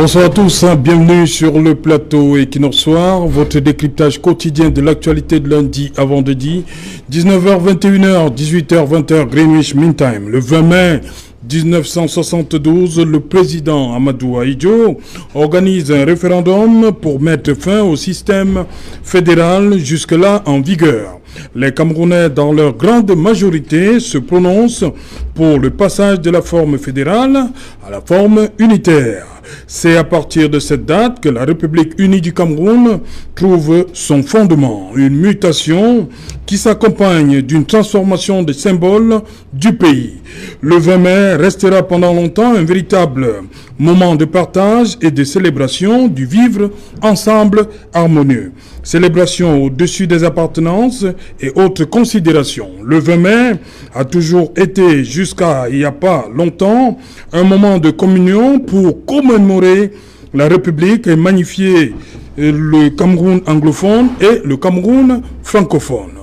Bonsoir à tous, bienvenue sur le plateau Equinox Soir, votre décryptage quotidien de l'actualité de lundi à vendredi, 19h, 21h, 18h, 20h, Greenwich Mean Time. Le 20 mai 1972, le président Amadou Ahidjo organise un référendum pour mettre fin au système fédéral jusque-là en vigueur. Les Camerounais, dans leur grande majorité, se prononcent pour le passage de la forme fédérale à la forme unitaire. C'est à partir de cette date que la République unie du Cameroun trouve son fondement, une mutation qui s'accompagne d'une transformation des symboles du pays. Le 20 mai restera pendant longtemps un véritable moment de partage et de célébration du vivre ensemble harmonieux. Célébration au-dessus des appartenances et autres considérations. Le 20 mai a toujours été, jusqu'à il n'y a pas longtemps, un moment de communion pour commémorer la République et magnifier le Cameroun anglophone et le Cameroun francophone.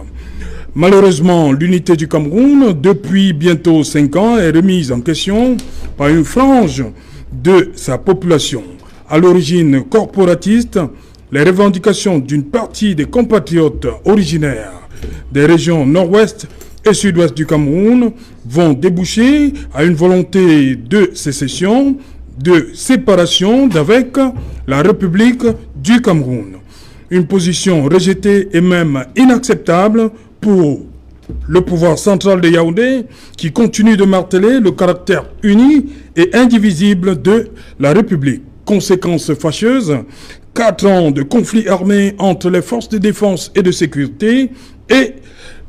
Malheureusement, l'unité du Cameroun, depuis bientôt 5 ans, est remise en question par une frange de sa population. À l'origine corporatiste, les revendications d'une partie des compatriotes originaires des régions nord-ouest et sud-ouest du Cameroun vont déboucher à une volonté de sécession, de séparation d'avec la République du Cameroun. Une position rejetée et même inacceptable pour le pouvoir central de Yaoundé qui continue de marteler le caractère uni et indivisible de la République. Conséquence fâcheuse, 4 ans de conflit armé entre les forces de défense et de sécurité et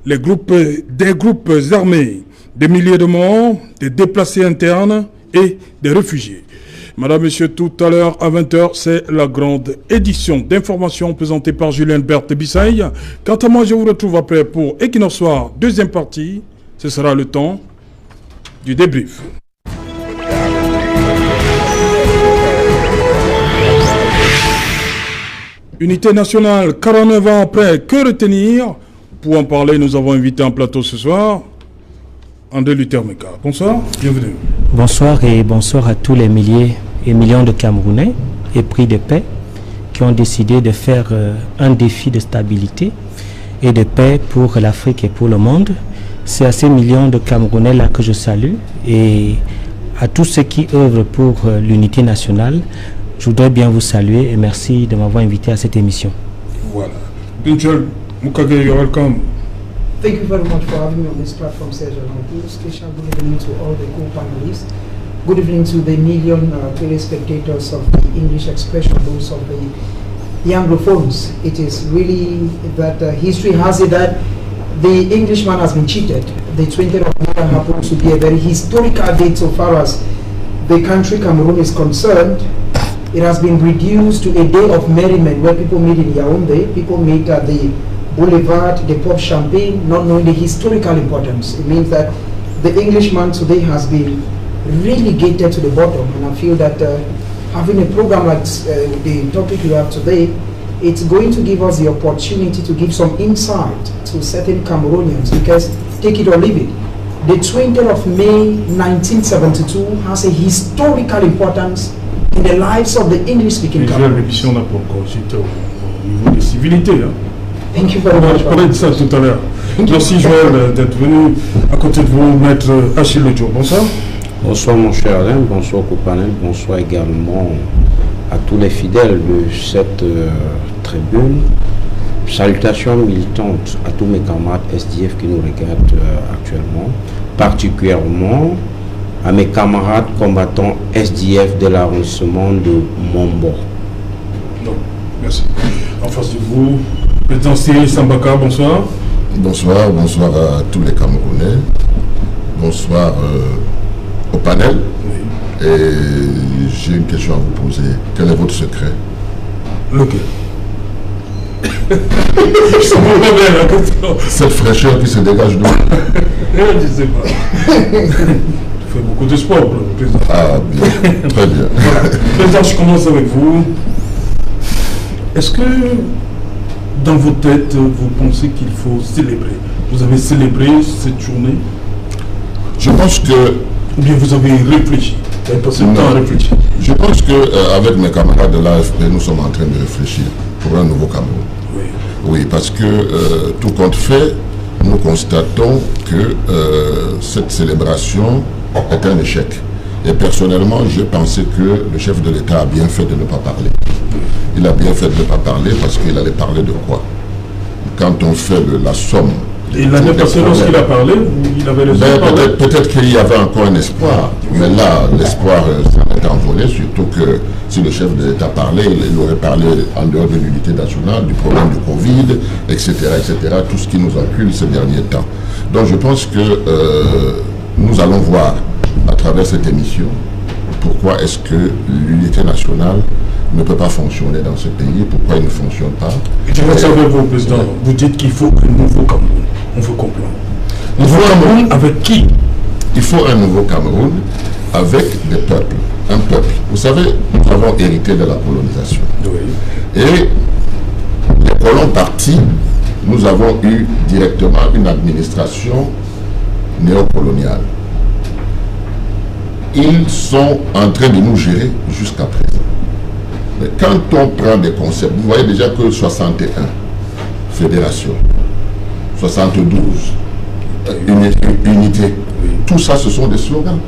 des groupes armés, des milliers de morts, des déplacés internes et des réfugiés. Madame, Monsieur, tout à l'heure à 20h, c'est la grande édition d'information présentée par Julien Berthe Bissaï. Quant à moi, je vous retrouve après pour Equinox Soir, deuxième partie. Ce sera le temps du débrief. Unité nationale, 49 ans après, que retenir? Pour en parler, nous avons invité en plateau ce soir André Luther Meka. Bonsoir, bienvenue. Bonsoir et bonsoir à tous les milliers et millions de Camerounais épris de paix qui ont décidé de faire un défi de stabilité et de paix pour l'Afrique et pour le monde. C'est à ces millions de Camerounais-là que je salue et à tous ceux qui œuvrent pour l'unité nationale. Je voudrais bien vous saluer et merci de m'avoir invité à cette émission. Voilà. Binchel Mukage, you're welcome. Thank you very much for having me on this platform, Sergio. Special good evening to all the co-panelists. Good evening to the million telespectators of the English expression, those of the Anglophones. It is really that history has it that the Englishman has been cheated. The 20th of May happens to be a very historical date so far as the country Cameroon is concerned. It has been reduced to a day of merriment where people meet in Yaoundé, people meet at the boulevard, they pop champagne, not knowing the historical importance. It means that the Englishman today has been relegated to the bottom, and I feel that having a program like the topic we have today, it's going to give us the opportunity to give some insight to certain Cameroonians, because take it or leave it, the 20th of May 1972 has a historical importance in the lives of the English-speaking Cameroonians. Thank you very much. On va parler de ça tout à l'heure. Merci Joël d'être venu à côté de vous, maître Achille Lejo. Bonsoir. Bonsoir mon cher Alain, bonsoir Coupanel, bonsoir également à tous les fidèles de cette tribune. Salutations militantes à tous mes camarades SDF qui nous regardent actuellement, particulièrement à mes camarades combattants SDF de l'arrondissement de Mombo. Non, merci. En face de vous, président Cyril Sambaka, bonsoir. Bonsoir, bonsoir à tous les Camerounais. Bonsoir au panel. Oui. Et j'ai une question à vous poser. Quel est votre secret? Lequel? Je sens pas bien la question. Cette fraîcheur qui se dégage de vous. Je ne sais pas. Tu fais beaucoup de sport, président. Ah, bien. Très bien. Voilà. Président, je commence avec vous. Est-ce que dans vos têtes, vous pensez qu'il faut célébrer? Vous avez célébré cette journée? Je pense que... Ou bien vous avez réfléchi? Je pense qu'avec mes camarades de l'AFP, nous sommes en train de réfléchir pour un nouveau Cameroun. Oui, parce que tout compte fait, nous constatons que cette célébration est un échec. Et personnellement, j'ai pensé que le chef de l'État a bien fait de ne pas parler. Il a bien fait de ne pas parler parce qu'il allait parler de quoi? Quand on fait la somme... Et l'année passée, lorsqu'il a parlé, il avait raison. Peut-être qu'il y avait encore un espoir, mais là, l'espoir s'en est envolé, surtout que si le chef de l'État parlait, il aurait parlé en dehors de l'unité nationale, du problème du Covid, etc., tout ce qui nous encule ces derniers temps. Donc je pense que nous allons voir à travers cette émission pourquoi est-ce que l'unité nationale ne peut pas fonctionner dans ce pays, pourquoi il ne fonctionne pas. Je veux savoir, vous, Président, vous dites qu'il faut un nouveau Cameroun. On veut comprendre. Nouveau Cameroun avec qui? Il faut un nouveau Cameroun avec des peuples, un peuple. Vous savez, nous avons hérité de la colonisation. Oui. Et les colons partis, nous avons eu directement une administration néocoloniale. Ils sont en train de nous gérer jusqu'à présent. Mais quand on prend des concepts, vous voyez déjà que 61, fédération, 72, unité, tout ça ce sont des slogans.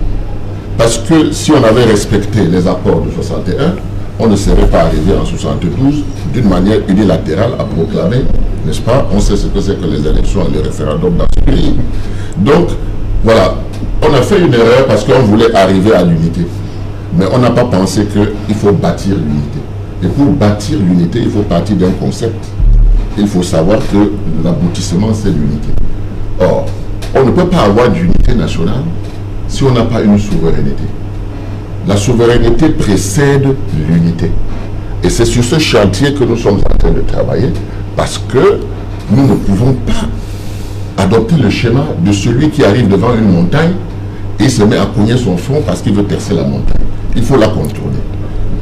Parce que si on avait respecté les accords de 61, on ne serait pas arrivé en 72 d'une manière unilatérale à proclamer, n'est-ce pas? On sait ce que c'est que les élections et les référendums dans ce pays. Donc, voilà, on a fait une erreur parce qu'on voulait arriver à l'unité. Mais on n'a pas pensé qu'il faut bâtir l'unité. Et pour bâtir l'unité, il faut partir d'un concept. Il faut savoir que l'aboutissement, c'est l'unité. Or, on ne peut pas avoir d'unité nationale si on n'a pas une souveraineté. La souveraineté précède l'unité. Et c'est sur ce chantier que nous sommes en train de travailler parce que nous ne pouvons pas adopter le schéma de celui qui arrive devant une montagne et se met à cogner son front parce qu'il veut percer la montagne. Il faut la contourner.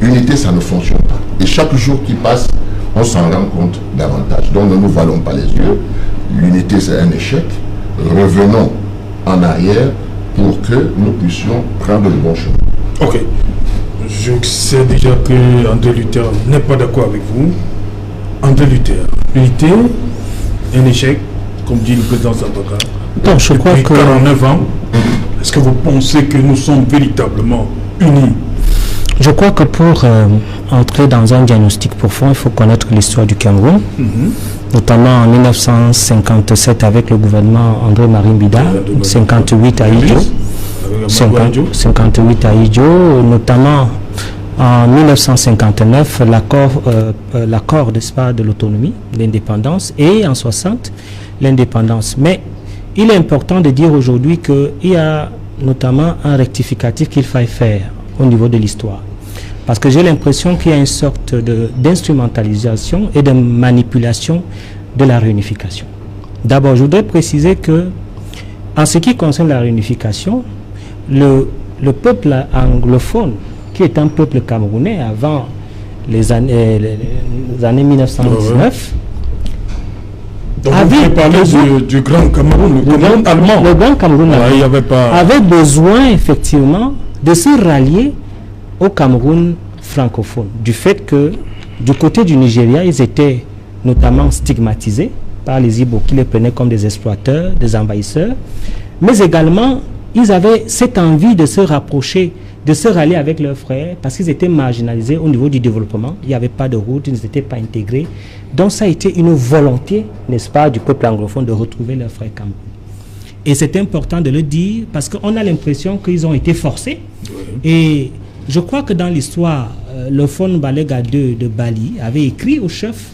Unité, ça ne fonctionne pas. Et chaque jour qui passe, on s'en rend compte davantage. Donc ne nous voilons pas les yeux. L'unité, c'est un échec. Revenons en arrière pour que nous puissions prendre le bon chemin. Ok. Je sais déjà que André Luther n'est pas d'accord avec vous. André Luther, unité, un échec, comme dit le président Sabaka. Non, je crois que... 49 ans, est-ce que vous pensez que nous sommes véritablement unis? Je crois que pour entrer dans un diagnostic profond, il faut connaître l'histoire du Cameroun, notamment en 1957 avec le gouvernement André-Marie Mbida, 58 à Idjo, 58 à Idjo, notamment en 1959 l'accord de l'autonomie, l'indépendance, et en 60 l'indépendance. Mais il est important de dire aujourd'hui qu'il y a notamment un rectificatif qu'il faille faire au niveau de l'histoire. Parce que j'ai l'impression qu'il y a une sorte d'instrumentalisation et de manipulation de la réunification. D'abord, je voudrais préciser que, en ce qui concerne la réunification, le peuple anglophone, qui est un peuple camerounais avant les années 1919, donc vous parlez du Grand Cameroun, le Cameroun allemand. Le Grand Cameroun allemand avait besoin effectivement de se rallier au Cameroun francophone, du fait que du côté du Nigeria, ils étaient notamment stigmatisés par les Ibo qui les prenaient comme des exploiteurs, des envahisseurs, mais également ils avaient cette envie de se rapprocher, de se rallier avec leurs frères parce qu'ils étaient marginalisés au niveau du développement, il n'y avait pas de route, ils n'étaient pas intégrés, donc ça a été une volonté, n'est-ce pas, du peuple anglophone de retrouver leurs frères camerounais. Et c'est important de le dire parce qu'on a l'impression qu'ils ont été forcés. Et je crois que dans l'histoire, le Fonds Balega II de Bali avait écrit au chef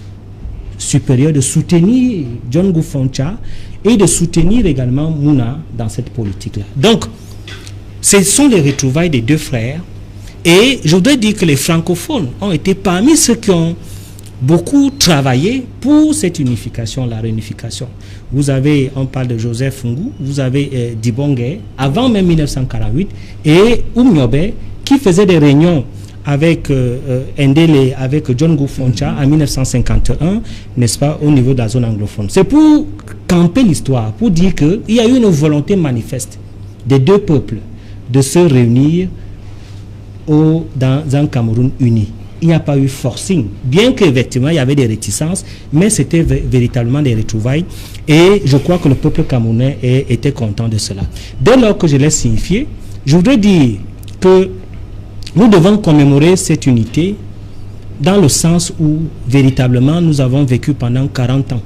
supérieur de soutenir John Gufoncha et de soutenir également Mouna dans cette politique-là. Donc, ce sont les retrouvailles des deux frères. Et je voudrais dire que les francophones ont été parmi ceux qui ont beaucoup travaillé pour cette unification, la réunification. Vous avez, on parle de Joseph Ngou, vous avez Dibongue, avant même 1948, et Oumniobe, qui faisait des réunions avec Ndele, avec John Gufoncha en 1951, n'est-ce pas, au niveau de la zone anglophone. C'est pour camper l'histoire, pour dire qu'il y a eu une volonté manifeste des deux peuples de se réunir dans un Cameroun uni. Il n'y a pas eu forcing, bien qu'effectivement il y avait des réticences, mais c'était véritablement des retrouvailles et je crois que le peuple camerounais était content de cela. Dès lors que je l'ai signifié, je voudrais dire que nous devons commémorer cette unité dans le sens où véritablement nous avons vécu pendant 40 ans,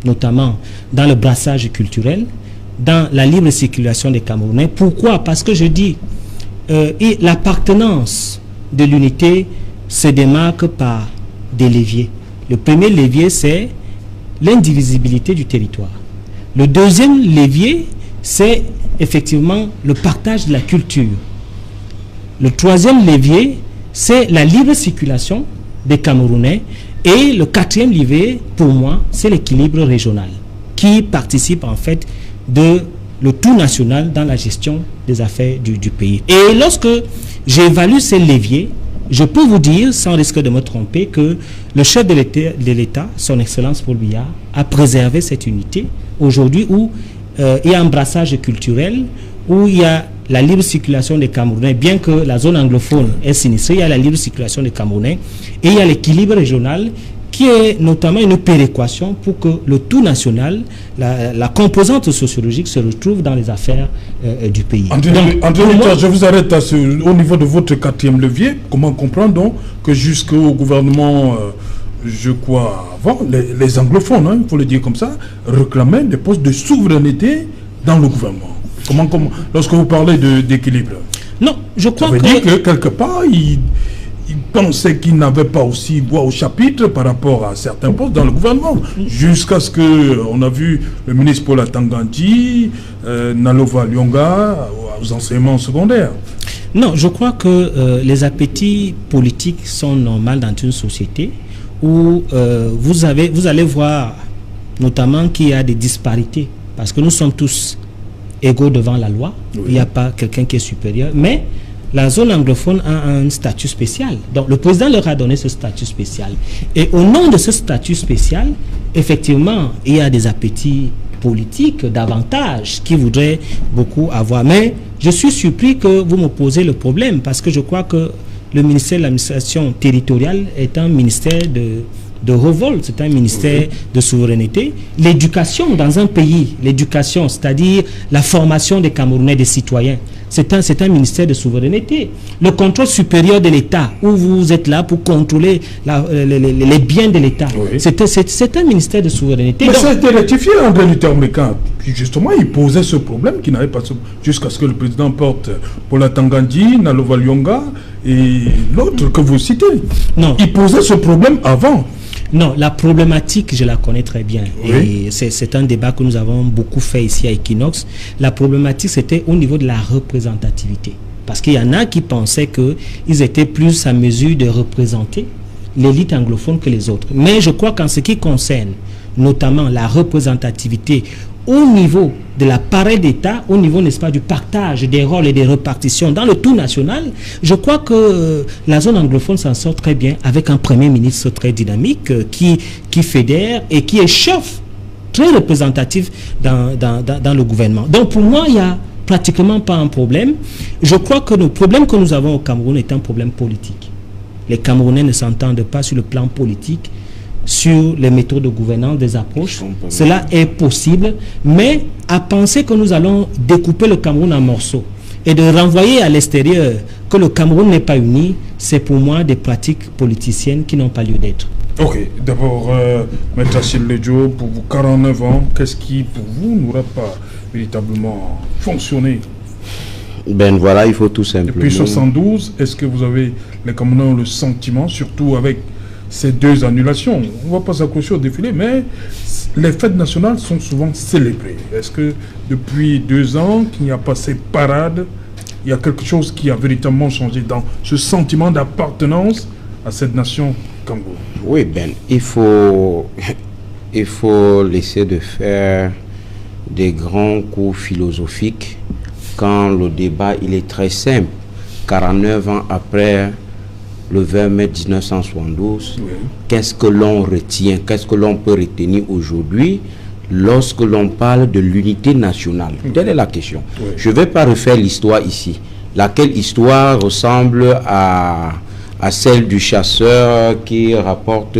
notamment dans le brassage culturel, dans la libre circulation des Camerounais. Pourquoi? Parce que je dis, l'appartenance de l'unité se démarque par des leviers. Le premier levier, c'est l'indivisibilité du territoire. Le deuxième levier, c'est effectivement le partage de la culture. Le troisième levier, c'est la libre circulation des Camerounais. Et le quatrième levier, pour moi, c'est l'équilibre régional qui participe en fait de le tout national dans la gestion des affaires du pays. Et lorsque j'évalue ces leviers, je peux vous dire, sans risque de me tromper, que le chef de l'État, son Excellence Paul Biya, a préservé cette unité. Aujourd'hui, où il y a un brassage culturel, où il y a la libre circulation des Camerounais, bien que la zone anglophone est sinistrée, il y a la libre circulation des Camerounais, et il y a l'équilibre régional, qui est notamment une péréquation pour que le tout national, la composante sociologique se retrouve dans les affaires du pays. André, je vous arrête au niveau de votre quatrième levier. Comment comprendre donc que jusqu'au gouvernement, je crois, avant, les anglophones, il faut le dire comme ça, réclamaient des postes de souveraineté dans le gouvernement. Comment lorsque vous parlez d'équilibre? Non, je crois que... Ça veut dire que quelque part, ils pensaient qu'ils n'avaient pas aussi voix au chapitre par rapport à certains postes dans le gouvernement. Jusqu'à ce qu'on a vu le ministre Paul Atangandji, Nalova Lyonga, aux enseignements secondaires. Non, je crois que les appétits politiques sont normaux dans une société où vous allez voir notamment qu'il y a des disparités. Parce que nous sommes tous égaux devant la loi. Oui. Il n'y a pas quelqu'un qui est supérieur. Mais la zone anglophone a un statut spécial. Donc le président leur a donné ce statut spécial. Et au nom de ce statut spécial, effectivement, il y a des appétits politiques davantage qui voudraient beaucoup avoir. Mais je suis surpris que vous me posez le problème parce que je crois que le ministère de l'administration territoriale est un ministère de révolte, c'est un ministère de souveraineté. L'éducation dans un pays, l'éducation, c'est-à-dire la formation des Camerounais, des citoyens, c'est un ministère de souveraineté. Le contrôle supérieur de l'État, où vous êtes là pour contrôler les biens de l'État, oui. C'est un ministère de souveraineté. Mais ça a été rectifié, André Luther Meka. Puis justement, il posait ce problème qui n'avait pas jusqu'à ce que le président porte Paul Atangandji, Nalova Lyonga et l'autre que vous citez. Non. Il posait ce problème avant. Non, la problématique, je la connais très bien. Oui. Et c'est un débat que nous avons beaucoup fait ici à Equinox. La problématique, c'était au niveau de la représentativité. Parce qu'il y en a qui pensaient qu'ils étaient plus à mesure de représenter l'élite anglophone que les autres. Mais je crois qu'en ce qui concerne notamment la représentativité au niveau de l'appareil d'État, au niveau, n'est-ce pas, du partage des rôles et des répartitions dans le tout national, je crois que la zone anglophone s'en sort très bien avec un premier ministre très dynamique qui fédère et qui est chef très représentatif dans le gouvernement. Donc pour moi, il n'y a pratiquement pas un problème. Je crois que le problème que nous avons au Cameroun est un problème politique. Les Camerounais ne s'entendent pas sur le plan politique, sur les méthodes de gouvernance, des approches. Cela est possible, mais à penser que nous allons découper le Cameroun en morceaux et de renvoyer à l'extérieur que le Cameroun n'est pas uni, c'est pour moi des pratiques politiciennes qui n'ont pas lieu d'être. Ok, d'abord, Maître Achille Ledjo, pour vous 49 ans, qu'est-ce qui pour vous n'aurait pas véritablement fonctionné? Ben voilà, il faut tout simplement... Depuis 72, est-ce que vous avez, les Camerounais ont le sentiment, surtout avec ces deux annulations, on ne va pas s'accrocher au défilé, mais les fêtes nationales sont souvent célébrées. Est-ce que depuis 2 ans qu'il n'y a pas ces parades, il y a quelque chose qui a véritablement changé dans ce sentiment d'appartenance à cette nation Cameroun? Oui, Ben, il faut laisser de faire des grands cours philosophiques quand le débat il est très simple. 49 ans après le 20 mai 1972, oui. Qu'est-ce que l'on retient, qu'est-ce que l'on peut retenir aujourd'hui lorsque l'on parle de l'unité nationale? Telle est la question. Oui. Je ne vais pas refaire l'histoire ici, laquelle histoire ressemble à celle du chasseur qui rapporte,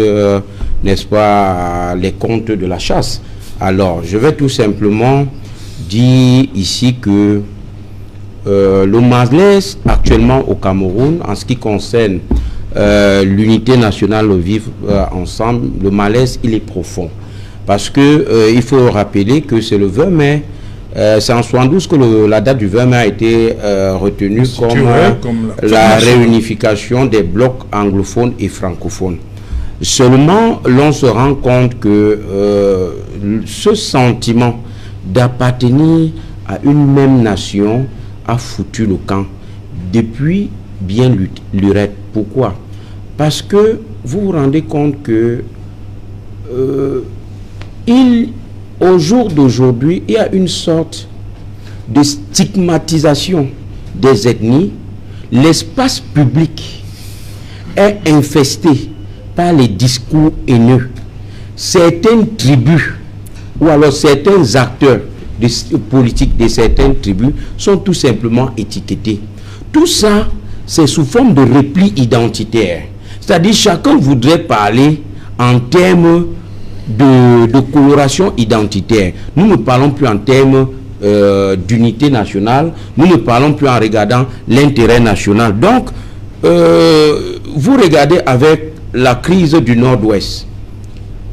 n'est-ce pas, les contes de la chasse. Alors, je vais tout simplement dire ici que le malaise actuellement au Cameroun, en ce qui concerne l'unité nationale au vivre ensemble, le malaise, il est profond. Parce que il faut rappeler que c'est le 20 mai, c'est en 72 que la date du 20 mai a été retenue comme la réunification des blocs anglophones et francophones. Seulement, l'on se rend compte que ce sentiment d'appartenir à une même nation a foutu le camp depuis bien lurette. Pourquoi? Parce que vous vous rendez compte que au jour d'aujourd'hui, il y a une sorte de stigmatisation des ethnies. L'espace public est infesté par les discours haineux. Certaines tribus ou alors certains acteurs politiques de certaines tribus sont tout simplement étiquetés. Tout ça, c'est sous forme de repli identitaire. C'est-à-dire chacun voudrait parler en termes de coloration identitaire. Nous ne parlons plus en termes d'unité nationale, nous ne parlons plus en regardant l'intérêt national. Donc, vous regardez avec la crise du Nord-Ouest,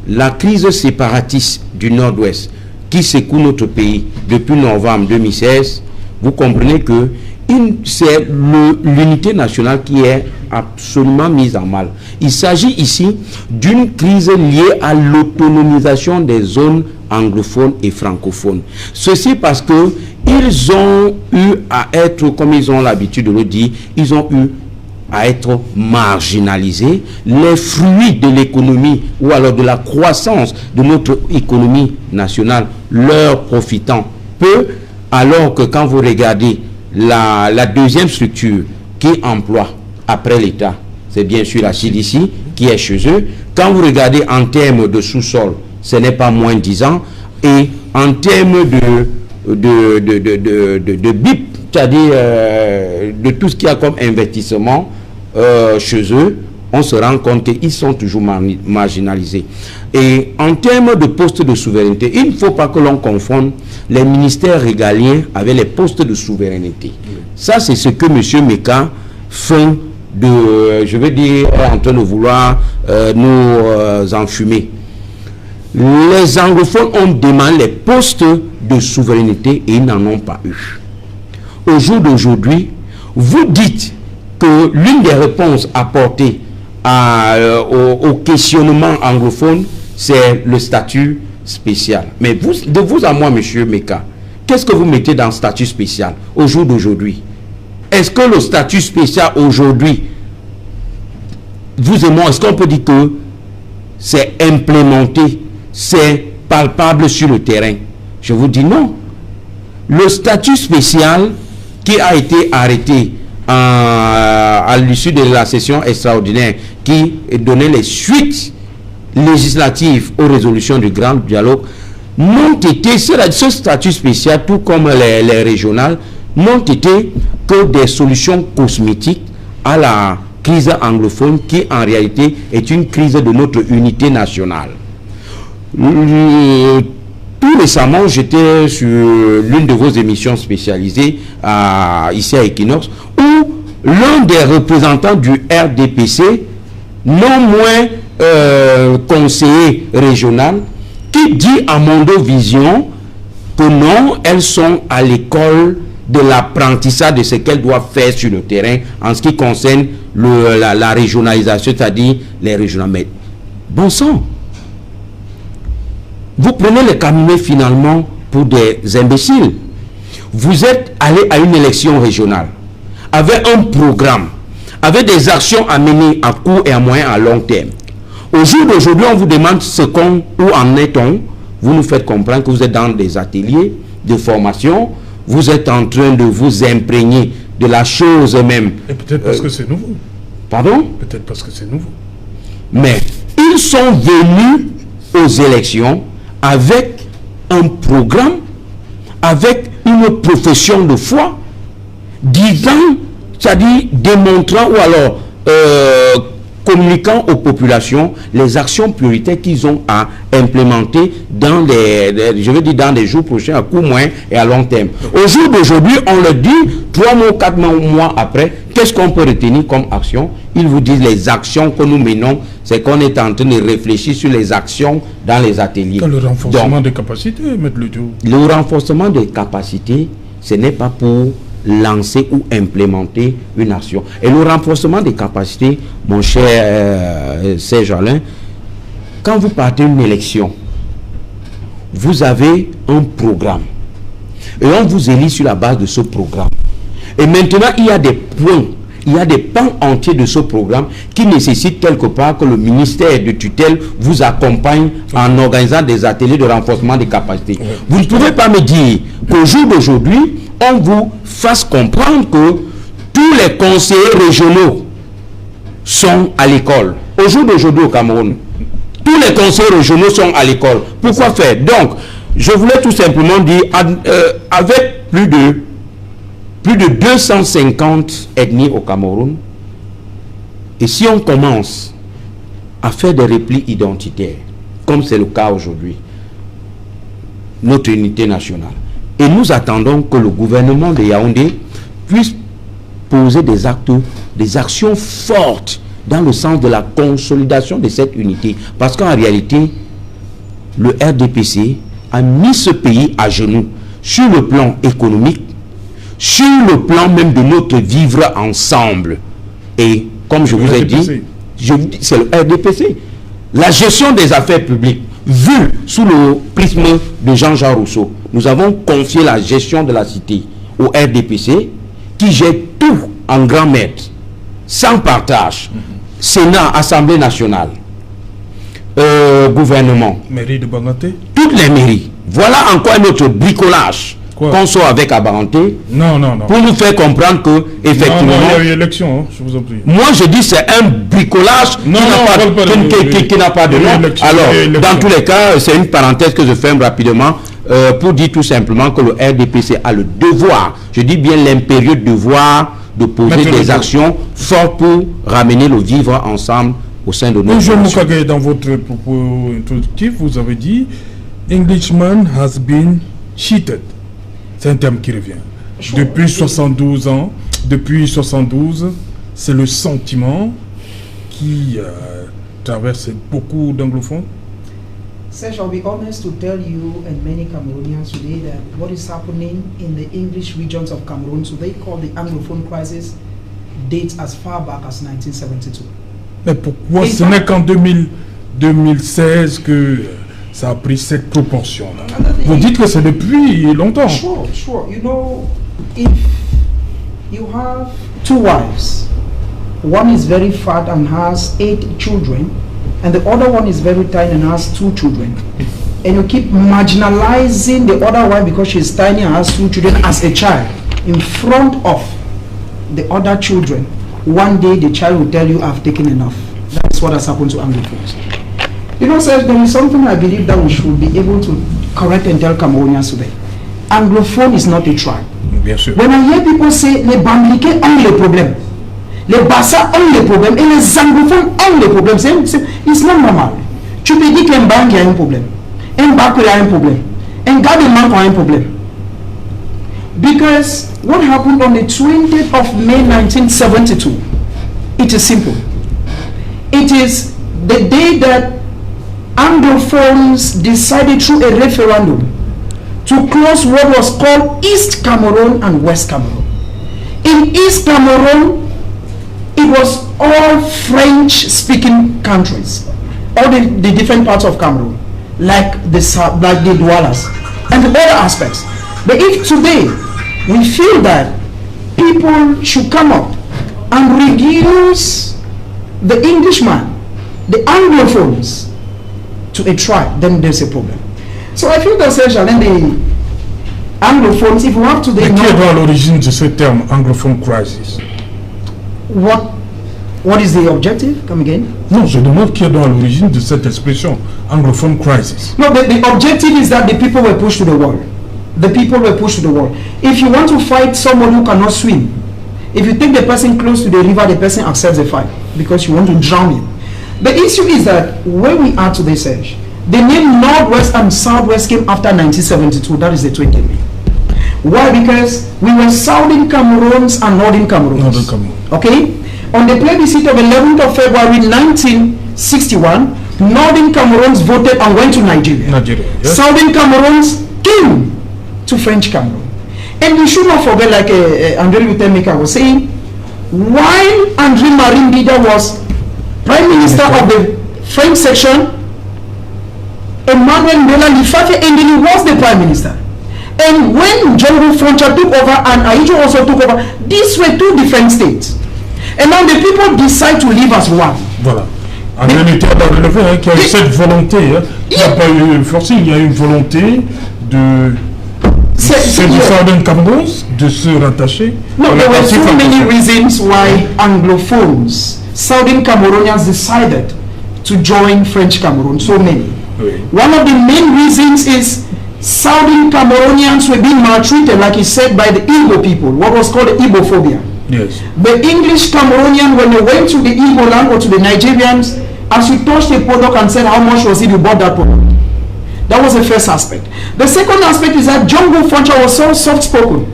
la crise séparatiste du Nord-Ouest qui secoue notre pays depuis novembre 2016, vous comprenez que c'est l'unité nationale qui est absolument mise en mal. Il s'agit ici d'une crise liée à l'autonomisation des zones anglophones et francophones. Ceci parce que ils ont eu à être, comme ils ont l'habitude de le dire, ils ont eu à être marginalisés. Les fruits de l'économie ou alors de la croissance de notre économie nationale leur profitant peu, alors que quand vous regardez la deuxième structure qui emploie après l'État, c'est bien sûr la CDC qui est chez eux. Quand vous regardez en termes de sous-sol, ce n'est pas moins 10 ans. Et en termes de BIP, c'est-à-dire de tout ce qu'il y a comme investissement chez eux, on se rend compte qu'ils sont toujours marginalisés. Et en termes de postes de souveraineté, il ne faut pas que l'on confonde les ministères régaliens avec les postes de souveraineté. Ça, c'est ce que M. Meka fait je veux dire, en train de vouloir nous enfumer. Les anglophones ont demandé les postes de souveraineté et ils n'en ont pas eu. Au jour d'aujourd'hui, vous dites que l'une des réponses apportées au questionnement anglophone, c'est le statut spécial. Mais de vous à moi, M. Meka, qu'est-ce que vous mettez dans le statut spécial au jour d'aujourd'hui? Est-ce que le statut spécial aujourd'hui, vous et moi, est-ce qu'on peut dire que c'est implémenté, c'est palpable sur le terrain? Je vous dis non. Le statut spécial qui a été arrêté à l'issue de la session extraordinaire qui donnait les suites législatives aux résolutions du grand dialogue n'ont été, ce statut spécial, tout comme les régionales, n'ont été que des solutions cosmétiques à la crise anglophone qui en réalité est une crise de notre unité nationale. Tout récemment, j'étais sur l'une de vos émissions spécialisées ici à Equinox, où l'un des représentants du RDPC, non moins conseiller régional, qui dit à Mondo Vision que non, elles sont à l'école de l'apprentissage de ce qu'elles doivent faire sur le terrain en ce qui concerne la régionalisation, c'est-à-dire les régionales. Mais bon sang, vous prenez les Camerounais finalement pour des imbéciles. Vous êtes allé à une élection régionale avec un programme, avec des actions à mener à court et à moyen, à long terme. Au jour d'aujourd'hui, on vous demande où en est-on. Vous nous faites comprendre que vous êtes dans des ateliers de formation, vous êtes en train de vous imprégner de la chose même. Et peut-être parce que c'est nouveau. Pardon? Peut-être parce que c'est nouveau. Mais ils sont venus aux élections avec un programme, avec une profession de foi. disant, c'est-à-dire démontrant ou alors communiquant aux populations les actions prioritaires qu'ils ont à implémenter dans je veux dire dans les jours prochains à court, moyen et à long terme. Au jour d'aujourd'hui, on le dit, 3 mois, 4 mois après, qu'est-ce qu'on peut retenir comme action? Ils vous disent les actions que nous menons, c'est qu'on est en train de réfléchir sur les actions dans les ateliers. Le renforcement des capacités, mettre le tout. Le renforcement des capacités, ce n'est pas pour lancer ou implémenter une action. Et le renforcement des capacités, mon cher Serge Alain, quand vous partez une élection, vous avez un programme. Et on vous élit sur la base de ce programme. Et maintenant, il y a des points, il y a des pans entiers de ce programme qui nécessitent quelque part que le ministère de tutelle vous accompagne en organisant des ateliers de renforcement des capacités. Vous ne pouvez pas me dire qu'au jour d'aujourd'hui, on vous fasse comprendre que tous les conseillers régionaux sont à l'école. Au jour d'aujourd'hui au Cameroun, tous les conseillers régionaux sont à l'école. Pourquoi faire? Donc, je voulais tout simplement dire, avec plus de 250 ethnies au Cameroun, et si on commence à faire des replis identitaires, comme c'est le cas aujourd'hui, notre unité nationale, et nous attendons que le gouvernement de Yaoundé puisse poser des actions fortes dans le sens de la consolidation de cette unité. Parce qu'en réalité, le RDPC a mis ce pays à genoux sur le plan économique, sur le plan même de notre vivre ensemble. Et comme je vous ai dit, c'est le RDPC. La gestion des affaires publiques, vue sous le prisme de Jean-Jacques Rousseau, nous avons confié la gestion de la cité au RDPC qui gère tout en grand maître, sans partage. Sénat, Assemblée nationale, gouvernement, mairie de Banganté, toutes les mairies. Voilà encore notre bricolage qu'on sort avec Abaranté. Non. Pour nous faire comprendre que, effectivement. Non, il y a eu élection, hein, je vous en prie. Moi, je dis c'est un bricolage qui n'a pas de nom. Alors, dans tous les cas, c'est une parenthèse que je ferme rapidement pour dire tout simplement que le RDPC a le devoir, je dis bien l'impérieux devoir, de poser des actions fortes pour ramener le vivre ensemble au sein de notre nation. Moukage, dans votre propos introductif, vous avez dit Englishman has been cheated. C'est un terme qui revient. Depuis 72 ans, c'est le sentiment qui traverse beaucoup d'anglophones. Serge, I'll be honest to tell you and many Cameroonians today that what is happening in the English regions of Cameroon, today called the Anglophone crisis, dates as far back as 1972. Mais pourquoi ce n'est qu'en 2016 que ça a pris cette proportion-là? Vous dites que c'est depuis longtemps. Sure. You know, if you have 2 wives, one is very fat and has 8 children, and the other one is very tiny and has 2 children, and you keep marginalizing the other one because she's tiny and has 2 children as a child in front of the other children, one day the child will tell you, I've taken enough. That's what has happened to Anglophones. You know, sir, there is something I believe that we should be able to correct and tell Cameroonians today. Anglophone is not a tribe. Bien sûr. When I hear people say les Bamileke ont les problèmes, les Bassa ont les problèmes et les anglophones ont les problèmes, c'est not normal. Tu peux dire qu'un banque a un problème, un bac a un problème, un gardement a un problème. Because what happened on the 20th of May 1972, it is simple. It is the day that Anglophones decided through a referendum to close what was called East Cameroon and West Cameroon. In East Cameroon, it was all French-speaking countries, all the different parts of Cameroon, like the Doualas and the other aspects. But if today we feel that people should come up and reduce the Englishman, the Anglophones, to a tribe, then there's a problem. So I feel that essentially the Anglophones, if we have to... Mais qui est à l'origine de ce terme, anglophone crisis? What is the objective? Come again? Non, je demande qui est à l'origine de cette expression, anglophone crisis. No, the objective is that the people were pushed to the wall. the people were pushed to the wall. If you want to fight someone who cannot swim, if you take the person close to the river, the person accepts the fight because you want to drown him. The issue is that where we are today, Serge, the name Northwest and Southwest came after 1972. That is the 20 May. Why? Because we were Southern Cameroons and Northern Cameroons. Okay? On the plebiscite of 11th of February 1961, Northern Cameroons voted and went to Nigeria. Yes. Southern Cameroons came to French Cameroon. And we should not forget, like André Lutemeka was saying, while André Marie Mbida was Prime Minister of the French section, Emmanuel Mbela Lifafe Endeli was the Prime Minister. And when Djongo Froncha took over and Ahidjo also took over, these were two different states. And now the people decide to live as one. Voilà. En réalité, le fait qu'il y a cette volonté, il n'y a pas eu forcing, il y a une volonté de Southern Cameroons de se rattacher. No, there were so many reasons why Anglophones, Southern Cameroonians decided to join French Cameroon. So many. Oui. One of the main reasons is Southern Cameroonians were being maltreated, like he said, by the Igbo people, what was called the Igbophobia. Yes. The English Cameroonian, when they went to the Igbo land or to the Nigerians, as you touched a product and said how much was it you bought that product. That was the first aspect. The second aspect is that Djongo Froncha was so soft-spoken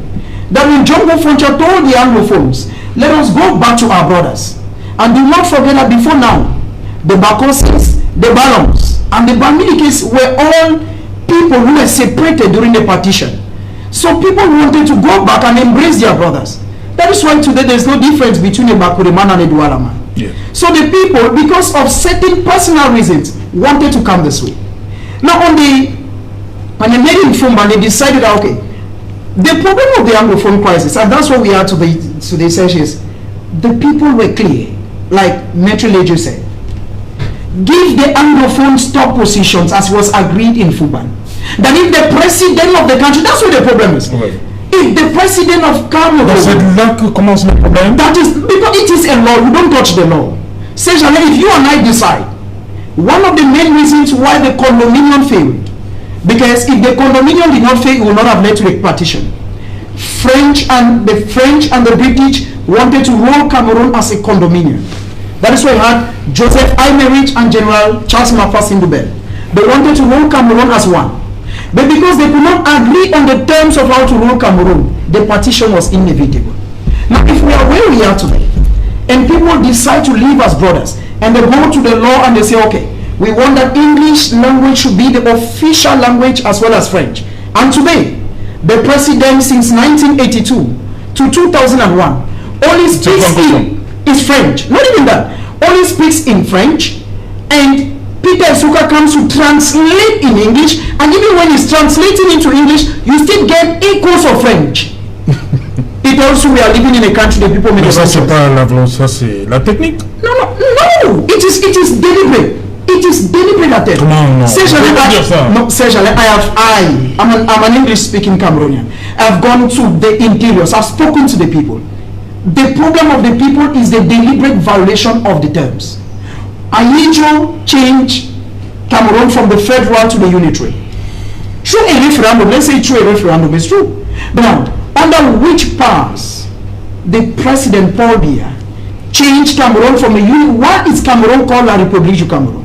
that when Djongo Froncha told the Anglophones, let us go back to our brothers. And do not forget that before now, the Bakosis, the Balons, and the Bamilikis were all people who were separated during the partition. So people wanted to go back and embrace their brothers. That is why today there is no difference between a Bakure man and a Douala man. Yeah. So the people, because of certain personal reasons, wanted to come this way. Now when they made in Fumba, they decided that, okay, the problem of the Anglophone crisis, and that's what we are to the essential, is the people were clear, like Maitre Lejo said. Give the Anglophones top positions as was agreed in Fuban. That if the president of the country, that's what the problem is. Okay. If the president of Cameroon, c'est là que commence le problème. that is because it is a law, you don't touch the law. Say, if you and I decide, one of the main reasons why the condominium failed, because if the condominium did not fail, it would not have led to the partition. The French and the British wanted to rule Cameroon as a condominium. That is why you had Joseph Aymerich and General Charles Mafa Sindubel. They wanted to rule Cameroon as one. But because they could not agree on the terms of how to rule Cameroon, the partition was inevitable. Now, if we are where we are today, and people decide to live as brothers, and they go to the law and they say, okay, we want that English language should be the official language as well as French. And today, the president since 1982 to 2001 only speaks is French. Not even that. Only speaks in French, and Peter Suka comes to translate in English, and even when he's translating into English, you still get echoes of French. It also, we are living in a country that people make Ça c'est pas la volonté, ça c'est la technique. No. It is deliberate. It is deliberate at it. No. I'm an English speaking Cameroonian. I've gone to the interiors. I've spoken to the people. The problem of the people is the deliberate violation of the terms. Ahidjo changed Cameroon from the federal to the unitary. Through a referendum, let's say through a referendum, it's true. But under which pass the President Paul Biya changed Cameroon from a unit? Why is Cameroon called La République du Cameroon?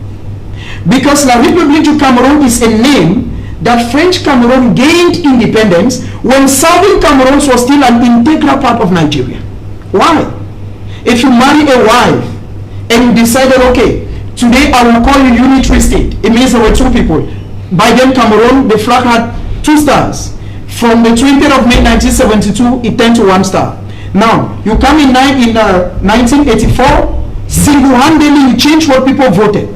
Because La République du Cameroon is a name that French Cameroon gained independence when Southern Cameroon was still an integral part of Nigeria. Why? If you marry a wife and you decided, okay, today I will call you unitary state, it means there were two people. By then Cameroon, the flag had 2 stars. From the 20th of May 1972, it turned to 1 star. Now, you come in 1984, single-handedly you change what people voted,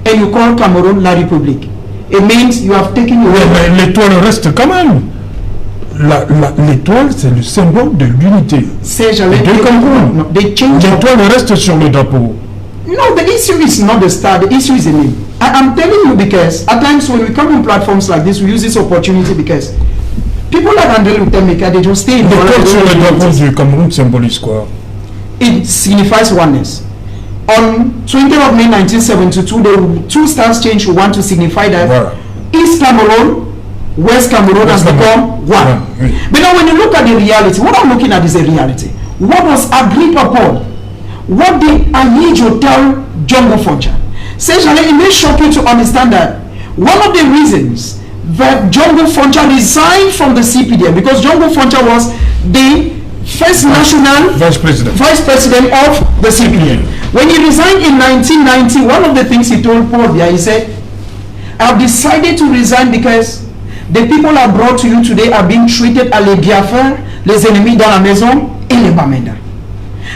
and you call Cameroon La République. It means you have taken your... Mais l'étoile reste quand même. L'étoile, c'est le symbole de l'unité. De Cameroun. L'étoile reste sur le drapeau. No, the issue is not the star, the issue is the name. I'm telling you because at times when we come on platforms like this, we use this opportunity because people like André Lutemeka, they just stay in the l'étoile sur le drapeau du Cameroun symbolise quoi? It signifies oneness. On 20th of May 1972, the 2 stars changed to 1 to signify that East Cameroon West Cameroon has become one. But now when you look at the reality, what I'm looking at is a reality. What was agreed upon? What did Ahidjo tell Djongo Foncha? Essentially, it may shock you to understand that one of the reasons that Djongo Foncha resigned from the CPDM, because Djongo Foncha was the first national vice president of the CPDM. When he resigned in 1990, one of the things he told Paul Biya, he said, I've decided to resign because the people I brought to you today are being treated à les biafins, les ennemis dans la maison, et les bamenda.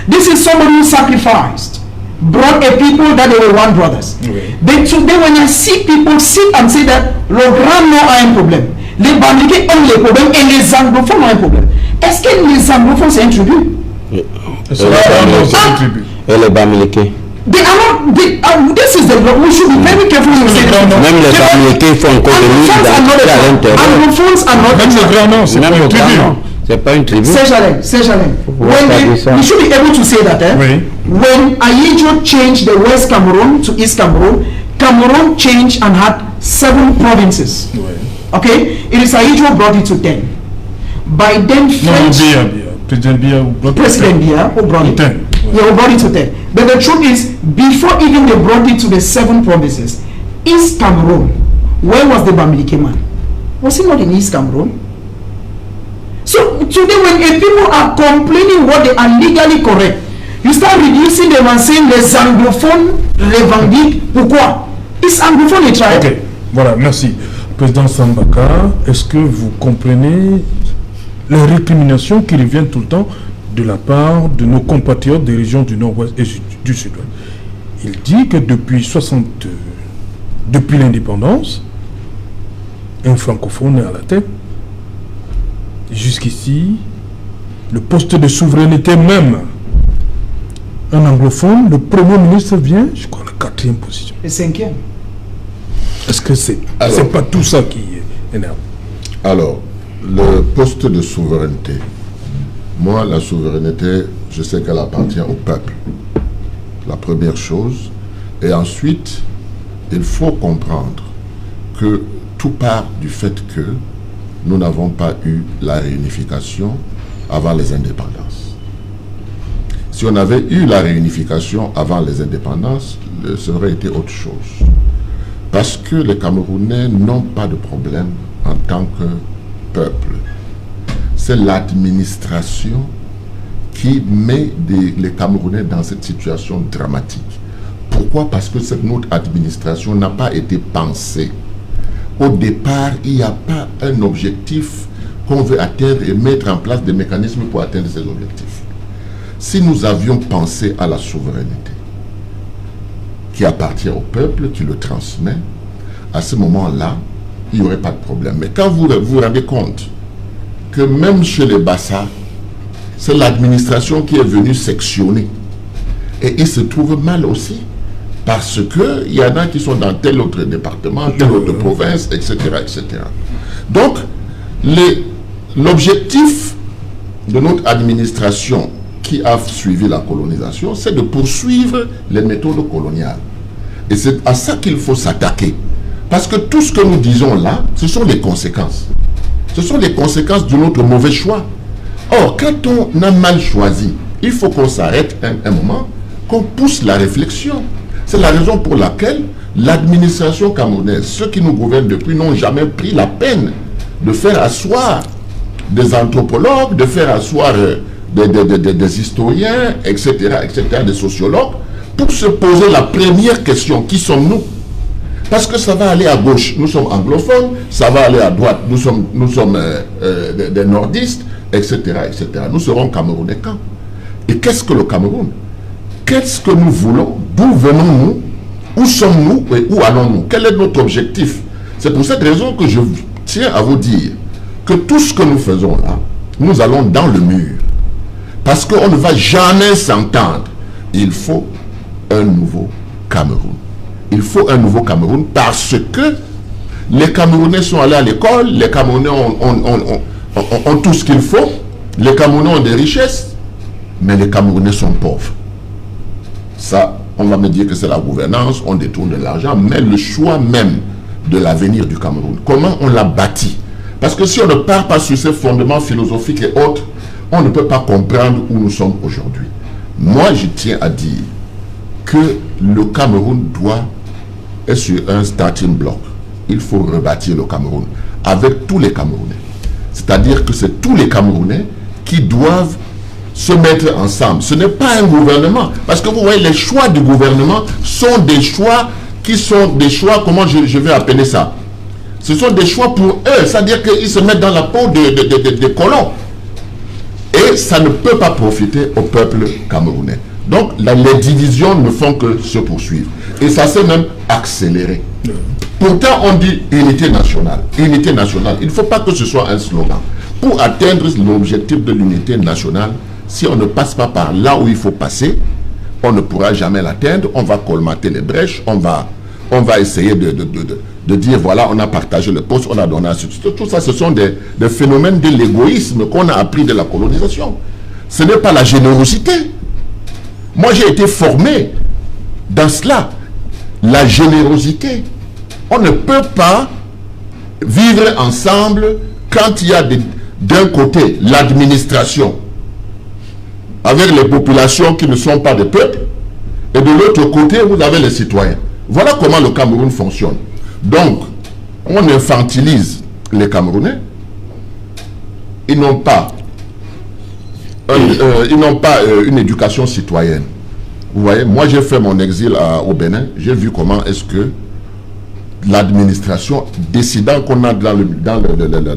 This is somebody who sacrificed, brought a people that they were one brothers. Then today when I see people sit and say that le grand nom a un problème, les bamilés ont les problèmes et les anglophones ont un problème. Est-ce que les anglophones c'est un tribut? Et les bamilés? They are not. This is the law. We should be very careful when we say this. Même les Américains font encore des anglophones are not. Même le grand nom, c'est pas une tribu. C'est pas une tribu. C'est Jalem. We should be able to say that. When Ahidjo changed the West Cameroon to East Cameroon, Cameroon changed and had 7 provinces. Okay, it is Ahidjo brought it to 10. By then, President Biya who brought it. Yeah, who brought it to 10. But the truth is, before even they brought it to the 7 provinces, East Cameroon, where was the Bamileke man? Was he not in East Cameroon? So today when people are complaining what they are legally correct, you start reducing them and saying les anglophones revendiquent. Pourquoi? Is anglophone a tribe? Ok, voilà, merci. Président Sambaka, est-ce que vous comprenez les récriminations qui reviennent tout le temps de la part de nos compatriotes des régions du nord-ouest et du sud-ouest? Il dit que depuis l'indépendance, un francophone est à la tête. Jusqu'ici, le poste de souveraineté même, un anglophone, le premier ministre vient, je crois, à la 4e position. Et 5e. Est-ce que c'est pas tout ça qui énerve? Alors, le poste de souveraineté, moi, la souveraineté, je sais qu'elle appartient au peuple. La première chose. Et ensuite, il faut comprendre que tout part du fait que nous n'avons pas eu la réunification avant les indépendances. Si on avait eu la réunification avant les indépendances, ça aurait été autre chose. Parce que les Camerounais n'ont pas de problème en tant que peuple. C'est l'administration qui met les Camerounais dans cette situation dramatique. Pourquoi? Parce que notre administration n'a pas été pensée. Au départ, il n'y a pas un objectif qu'on veut atteindre et mettre en place des mécanismes pour atteindre ces objectifs. Si nous avions pensé à la souveraineté, qui appartient au peuple, qui le transmet, à ce moment-là, il n'y aurait pas de problème. Mais quand vous vous rendez compte que même chez les Bassa, c'est l'administration qui est venue sectionner. Et il se trouve mal aussi. Parce qu'il y en a qui sont dans tel autre département, telle autre province, etc. etc. Donc, l'objectif de notre administration qui a suivi la colonisation, c'est de poursuivre les méthodes coloniales. Et c'est à ça qu'il faut s'attaquer. Parce que tout ce que nous disons là, ce sont les conséquences. Ce sont les conséquences de notre mauvais choix. Or, quand on a mal choisi, il faut qu'on s'arrête un moment, qu'on pousse la réflexion. C'est la raison pour laquelle l'administration camerounaise, ceux qui nous gouvernent depuis, n'ont jamais pris la peine de faire asseoir des anthropologues, de faire asseoir des historiens, etc., des sociologues, pour se poser la première question, qui sommes-nous? Parce que ça va aller à gauche, nous sommes anglophones, ça va aller à droite, nous sommes des nordistes, etc., etc. Nous serons Camerounais quand? Et qu'est-ce que le Cameroun? Qu'est-ce que nous voulons? D'où venons-nous? Où sommes-nous et où allons-nous? Quel est notre objectif? C'est pour cette raison que je tiens à vous dire que tout ce que nous faisons là, nous allons dans le mur. Parce qu'on ne va jamais s'entendre. Il faut un nouveau Cameroun. Il faut un nouveau Cameroun parce que les Camerounais sont allés à l'école, les Camerounais ont tout ce qu'il faut, les Camerounais ont des richesses, mais les Camerounais sont pauvres. Ça, on va me dire que c'est la gouvernance, on détourne de l'argent, mais le choix même de l'avenir du Cameroun, comment on l'a bâti, Parce que si on ne part pas sur ces fondements philosophiques et autres, on ne peut pas comprendre où nous sommes aujourd'hui. Moi, je tiens à dire que le Cameroun est sur un starting block. Il faut rebâtir le Cameroun avec tous les Camerounais. C'est-à-dire que c'est tous les Camerounais qui doivent se mettre ensemble. Ce n'est pas un gouvernement. Parce que vous voyez, les choix du gouvernement sont des choix qui sont des choix, comment je vais appeler ça? Ce sont des choix pour eux. C'est-à-dire qu'ils se mettent dans la peau des colons. Et ça ne peut pas profiter au peuple camerounais. Donc, les divisions ne font que se poursuivre. Et ça s'est même accéléré. Pourtant, on dit unité nationale. Unité nationale. Il ne faut pas que ce soit un slogan. Pour atteindre l'objectif de l'unité nationale, si on ne passe pas par là où il faut passer, on ne pourra jamais l'atteindre. On va colmater les brèches. On va essayer de dire, voilà, on a partagé le poste, on a donné à tout ça, ce sont des phénomènes de l'égoïsme qu'on a appris de la colonisation. Ce n'est pas la générosité. Moi, j'ai été formé dans cela. La générosité. On ne peut pas vivre ensemble quand il y a d'un côté l'administration avec les populations qui ne sont pas des peuples et de l'autre côté, vous avez les citoyens. Voilà comment le Cameroun fonctionne. Donc, on infantilise les Camerounais. Ils n'ont pas une éducation citoyenne. Vous voyez, moi j'ai fait mon exil au Bénin, j'ai vu comment est-ce que l'administration, décidant qu'on a dans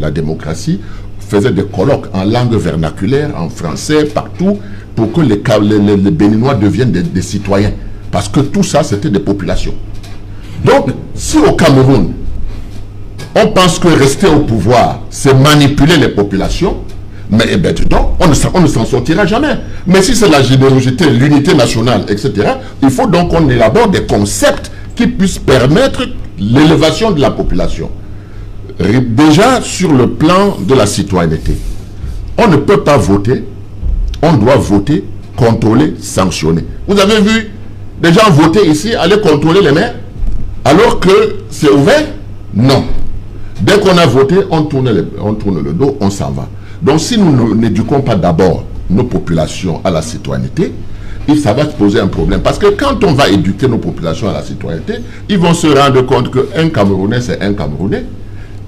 la démocratie, faisait des colloques en langue vernaculaire, en français, partout, pour que les Béninois deviennent des citoyens. Parce que tout ça, c'était des populations. Donc, si au Cameroun, on pense que rester au pouvoir, c'est manipuler les populations, mais eh bien, donc, on ne s'en sortira jamais. Mais si c'est la générosité, l'unité nationale, etc., il faut donc qu'on élabore des concepts qui puissent permettre l'élévation de la population. Déjà, sur le plan de la citoyenneté, on ne peut pas voter, on doit voter, contrôler, sanctionner. Vous avez vu des gens voter ici, aller contrôler les maires, alors que c'est ouvert? Non. Dès qu'on a voté, on tourne le dos, on s'en va. Donc si nous n'éduquons pas d'abord nos populations à la citoyenneté, ça va se poser un problème. Parce que quand on va éduquer nos populations à la citoyenneté, ils vont se rendre compte qu'un Camerounais, c'est un Camerounais.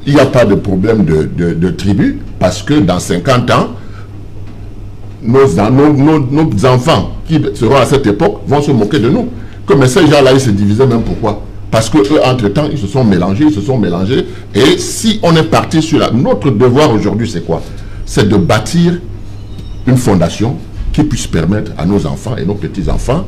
Il n'y a pas de problème de tribu, parce que dans 50 ans, nos enfants qui seront à cette époque vont se moquer de nous. Comme ces gens-là, ils se divisaient même pourquoi? Parce qu'eux, entre-temps, ils se sont mélangés. Et si on est parti sur notre devoir aujourd'hui, c'est quoi? C'est de bâtir une fondation qui puisse permettre à nos enfants et nos petits-enfants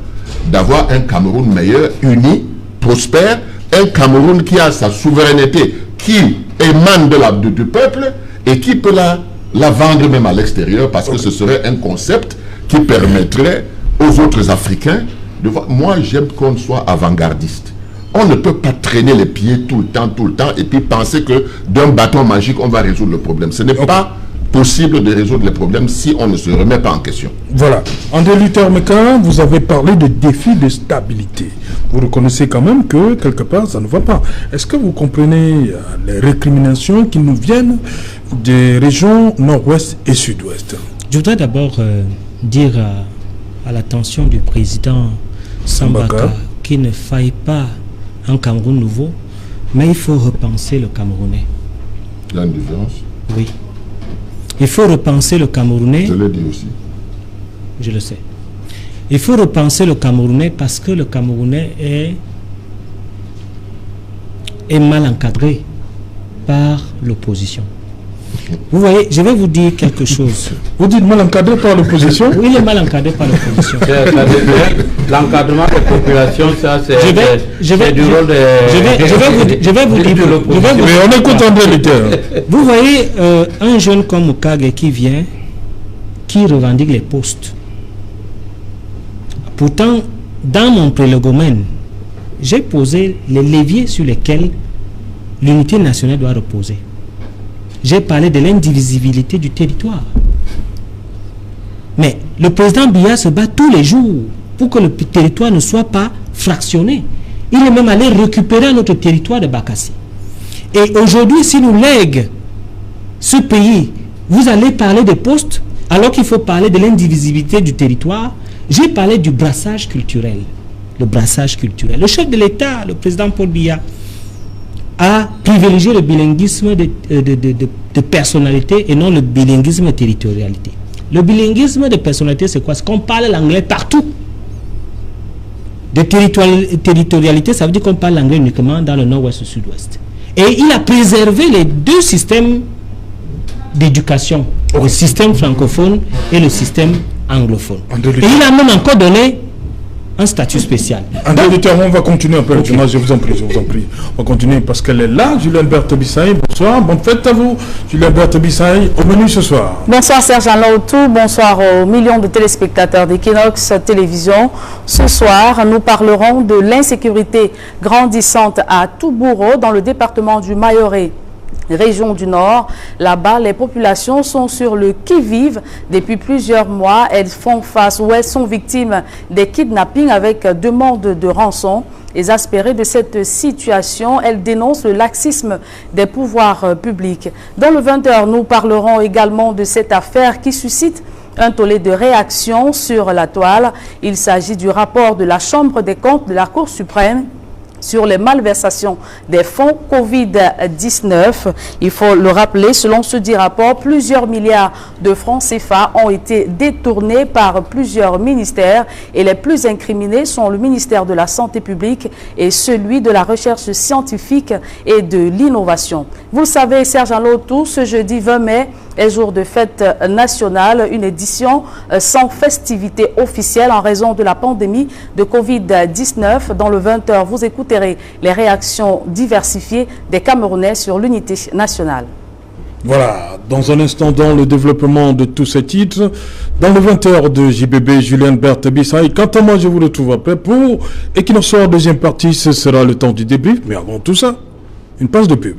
d'avoir un Cameroun meilleur, uni, prospère, un Cameroun qui a sa souveraineté, qui émane du peuple et qui peut la vendre même à l'extérieur, parce que ce serait un concept qui permettrait aux autres Africains de voir. Moi, j'aime qu'on soit avant-gardiste. On ne peut pas traîner les pieds tout le temps, et puis penser que d'un bâton magique, on va résoudre le problème. Ce n'est pas possible de résoudre les problèmes si on ne se remet pas en question. Voilà. André Luther Meka, vous avez parlé de défis de stabilité. Vous reconnaissez quand même que, quelque part, ça ne va pas. Est-ce que vous comprenez les récriminations qui nous viennent des régions nord-ouest et sud-ouest? Je voudrais d'abord dire à l'attention du président Sambaka qu'il ne faille pas un Cameroun nouveau, mais il faut repenser le Camerounais. Il y a une différence? Oui. Il faut repenser le Camerounais. Je l'ai dit aussi. Je le sais. Il faut repenser le Camerounais parce que le Camerounais est mal encadré par l'opposition. Vous voyez, je vais vous dire quelque chose. Vous dites mal encadré par l'opposition? Oui, il est mal encadré par l'opposition. L'encadrement des populations, ça c'est du rôle de... Je vais vous dire... Mais on écoute André Luther. Vous voyez un jeune comme Mukage qui vient, qui revendique les postes. Pourtant, dans mon prélégomène, j'ai posé les leviers sur lesquels l'unité nationale doit reposer. J'ai parlé de l'indivisibilité du territoire. Mais le président Biya se bat tous les jours pour que le territoire ne soit pas fractionné. Il est même allé récupérer notre territoire de Bakassi. Et aujourd'hui, s'il nous lègue ce pays, vous allez parler des postes, alors qu'il faut parler de l'indivisibilité du territoire. J'ai parlé du brassage culturel. Le brassage culturel. Le chef de l'État, le président Paul Biya, a privilégié le bilinguisme de personnalité et non le bilinguisme de territorialité. Le bilinguisme de personnalité, c'est quoi? C'est qu'on parle l'anglais partout. De territorialité, ça veut dire qu'on parle l'anglais uniquement dans le nord-ouest et sud-ouest. Et il a préservé les deux systèmes d'éducation, le système francophone et le système anglophone. Et il a même encore donné un statut spécial. André Luther, on va continuer un peu. Okay. Je vous en prie. On va continuer parce qu'elle est là. Julien Berthe Bissaï, bonsoir. Bonne fête à vous. Julien Berthe Bissaï, au menu ce soir. Bonsoir Serge-Jean Laoutou, bonsoir aux millions de téléspectateurs d'Equinox Télévision. Ce soir, nous parlerons de l'insécurité grandissante à Toubouro, dans le département du Mayoré, région du Nord. Là-bas, les populations sont sur le qui-vive depuis plusieurs mois. Elles font face ou elles sont victimes des kidnappings avec demande de rançon. Exaspérées de cette situation, elles dénoncent le laxisme des pouvoirs publics. Dans le 20h, nous parlerons également de cette affaire qui suscite un tollé de réaction sur la toile. Il s'agit du rapport de la Chambre des comptes de la Cour suprême sur les malversations des fonds Covid-19. Il faut le rappeler, selon ce dit rapport, plusieurs milliards de francs CFA ont été détournés par plusieurs ministères et les plus incriminés sont le ministère de la Santé publique et celui de la Recherche scientifique et de l'innovation. Vous le savez, Serge Laoutou, ce jeudi 20 mai est jour de fête nationale, une édition sans festivité officielle en raison de la pandémie de Covid-19. Dans le 20h, vous écouterez les réactions diversifiées des Camerounais sur l'unité nationale. Voilà, dans un instant, dans le développement de tous ces titres, dans le 20h de JBB, Julien Berthe Bissaï. Quant à moi, je vous retrouve après pour Equinox Soir, deuxième partie, ce sera le temps du débrief. Mais avant tout ça, une page de pub.